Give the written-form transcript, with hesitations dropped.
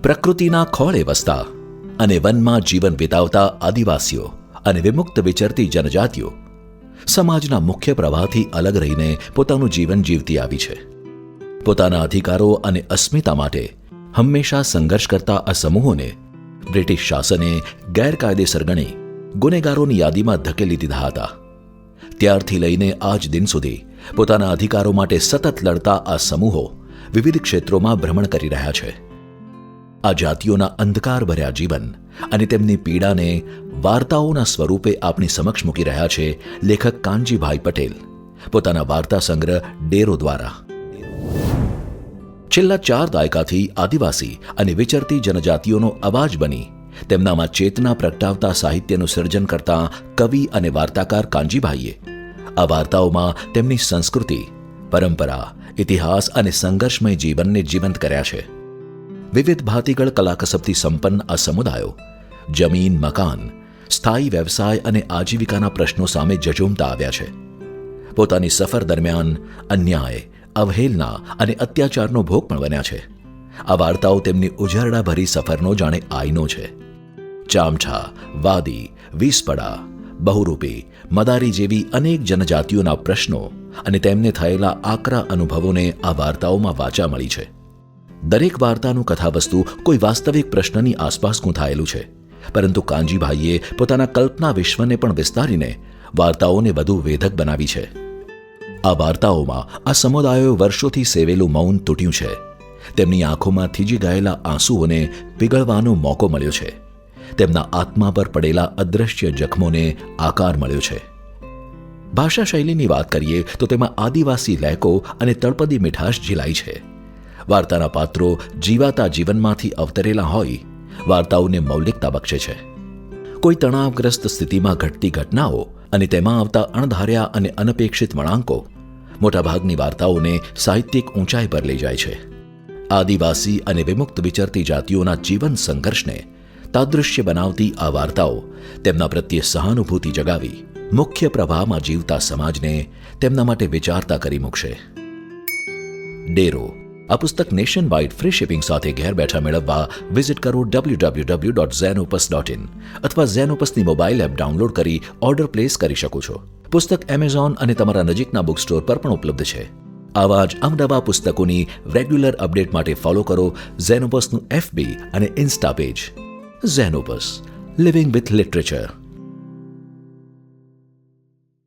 પ્રકૃતિના ખોળે વસતા અને વનમાં જીવન વિતાવતા આદિવાસીઓ અને વિમુક્ત વિચરતી જનજાતિઓ સમાજના મુખ્ય પ્રવાહથી અલગ રહીને પોતાનું જીવન જીવતી આવી છે. પોતાના અધિકારો અને અસ્મિતા માટે હંમેશા સંઘર્ષ કરતા આ સમૂહોને બ્રિટિશ શાસને ગેરકાયદેસર ગણી ગુનેગારોની યાદીમાં ધકેલી દીધા હતા. ત્યારથી લઈને આજ દિન સુધી પોતાના અધિકારો માટે સતત લડતા આ સમૂહો વિવિધ ક્ષેત્રોમાં ભ્રમણ કરી રહ્યા છે. આ જાતિઓના અંધકાર ભર્યા જીવન અને તેમની પીડાને વાર્તાઓના સ્વરૂપે આપણી સમક્ષ મૂકી રહ્યા છે લેખક કાનજીભાઈ પટેલ પોતાના વાર્તા સંગ્રહ ડેરો દ્વારા. છેલ્લા 4 દાયકાથી આદિવાસી અને વિચરતી જનજાતિઓનો અવાજ બની તેમનામાં ચેતના પ્રગટાવતા સાહિત્યનું સર્જન કરતા કવિ અને વાર્તાકાર કાનજીભાઈએ આ વાર્તાઓમાં તેમની સંસ્કૃતિ, પરંપરા, ઇતિહાસ અને સંઘર્ષમય જીવનને જીવંત કર્યા છે. વિવિધ ભાતીગળ કલાકસબથી સંપન્ન આ સમુદાયો જમીન, મકાન, સ્થાયી વ્યવસાય અને આજીવિકાના પ્રશ્નો સામે ઝઝૂમતા આવ્યા છે. પોતાની સફર દરમિયાન અન્યાય, અવહેલના અને અત્યાચારનો ભોગ પણ બન્યા છે. આ વાર્તાઓ તેમની ઉજરડાભરી સફરનો જાણે આઈનો છે. ચામછા, વાદી, વીસપડા, બહુરૂપી, મદારી જેવી અનેક જનજાતિઓના પ્રશ્નો અને તેમને થયેલા આકરા અનુભવોને આ વાર્તાઓમાં વાચા મળી છે. દરેક વાર્તાનું કથાવસ્તુ કોઈ વાસ્તવિક પ્રશ્નની આસપાસ ગૂંથાયેલું છે, પરંતુ કાનજીભાઈએ પોતાના કલ્પના વિશ્વને પણ વિસ્તારીને વાર્તાઓને વધુ વેધક બનાવી છે. આ વાર્તાઓમાં આ સમુદાયોએ વર્ષોથી સેવેલું મૌન તૂટ્યું છે. તેમની આંખોમાં થીજી ગયેલા આંસુઓને પીગળવાનો મોકો મળ્યો છે. તેમના આત્મા પર પડેલા અદ્રશ્ય જખમોને આકાર મળ્યો છે. ભાષા શૈલીની વાત કરીએ તો તેમાં આદિવાસી લહેકો અને તળપદી મીઠાશ ઝીલાઈ છે. વાર્તાના પાત્રો જીવાતા જીવનમાંથી અવતરેલા હોય વાર્તાઓને મૌલિકતા બક્ષે છે. કોઈ તણાવગ્રસ્ત સ્થિતિમાં ઘટતી ઘટનાઓ અને તેમાં આવતા અણધાર્યા અને અનપેક્ષિત વળાંકો મોટાભાગની વાર્તાઓને સાહિત્યિક ઊંચાઈ પર લઈ જાય છે. આદિવાસી અને વિમુક્ત વિચરતી જાતિઓના જીવન સંઘર્ષને તાદૃશ્ય બનાવતી આ વાર્તાઓ તેમના પ્રત્યે સહાનુભૂતિ જગાવી મુખ્ય પ્રવાહમાં જીવતા સમાજને તેમના માટે વિચારતા કરી મૂકશે. ડેરો આ પુસ્તક નેશન વાઇડ ફ્રી શિપિંગ સાથે ઘેર બેઠા મેળવવા વિઝિટ કરો www.zenopus.in અથવા ઝેનોપસની મોબાઈલ એપ ડાઉનલોડ કરી ઓર્ડર પ્લેસ કરી શકો છો. પુસ્તક એમેઝોન અને તમારા નજીકના બુક સ્ટોર પર પણ ઉપલબ્ધ છે. આવા જ અવનવા પુસ્તકોની રેગ્યુલર અપડેટ માટે ફોલો કરો ઝેનોપસનું FB અને Insta page. Xenopus, living with literature.